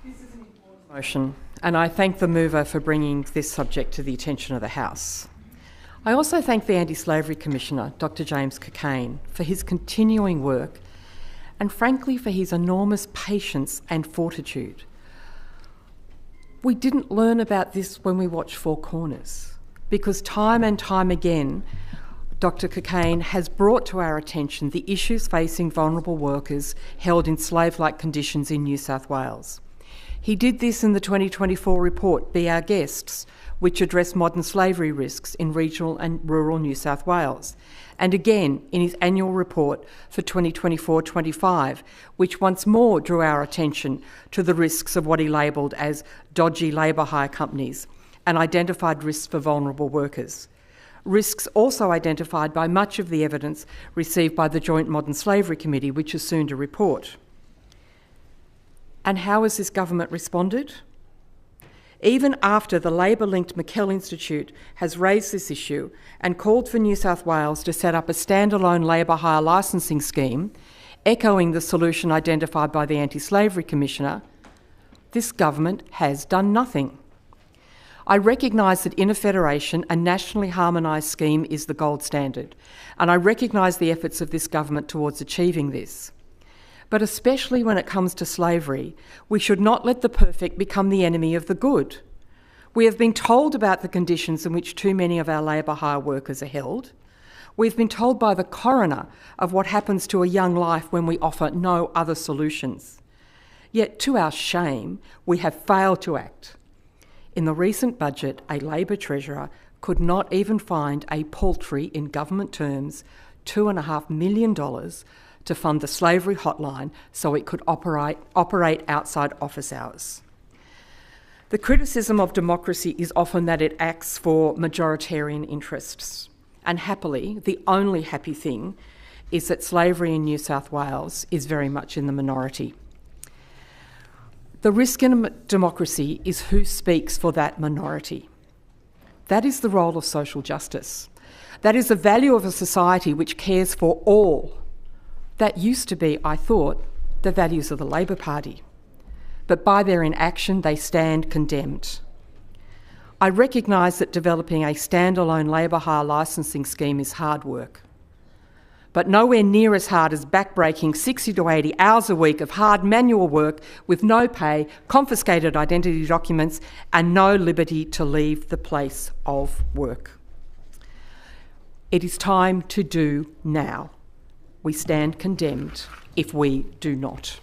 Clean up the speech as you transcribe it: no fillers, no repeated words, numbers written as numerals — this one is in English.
This is an important motion, and I thank the mover for bringing this subject to the attention of the House. I also thank the Anti-Slavery Commissioner, Dr James Cockayne, for his continuing work and frankly for his enormous patience and fortitude. We didn't learn about this when we watched Four Corners, because time and time again, Dr Cockayne has brought to our attention the issues facing vulnerable workers held in slave-like conditions in New South Wales. He did this in the 2024 report, Be Our Guests, which addressed modern slavery risks in regional and rural New South Wales, and again in his annual report for 2024-25, which once more drew our attention to the risks of what he labelled as dodgy labour hire companies and identified risks for vulnerable workers. Risks also identified by much of the evidence received by the Joint Modern Slavery Committee, which is soon to report. And how has this government responded? Even after the Labour-linked McKell Institute has raised this issue and called for New South Wales to set up a standalone labour hire licensing scheme, echoing the solution identified by the Anti-Slavery Commissioner, this government has done nothing. I recognise that in a federation, a nationally harmonised scheme is the gold standard, and I recognise the efforts of this government towards achieving this. But especially when it comes to slavery, we should not let the perfect become the enemy of the good. We have been told about the conditions in which too many of our labour hire workers are held. We've been told by the coroner of what happens to a young life when we offer no other solutions. Yet, to our shame, we have failed to act. In the recent budget, a Labor Treasurer could not even find a paltry, in government terms, $2.5 million to fund the slavery hotline so it could operate outside office hours. The criticism of democracy is often that it acts for majoritarian interests. And happily, the only happy thing is that slavery in New South Wales is very much in the minority. The risk in a democracy is who speaks for that minority. That is the role of social justice. That is the value of a society which cares for all. That used to be, I thought, the values of the Labor Party. But by their inaction, they stand condemned. I recognise that developing a standalone labour hire licensing scheme is hard work, but nowhere near as hard as backbreaking 60 to 80 hours a week of hard manual work with no pay, confiscated identity documents, and no liberty to leave the place of work. It is time to do now. We stand condemned if we do not.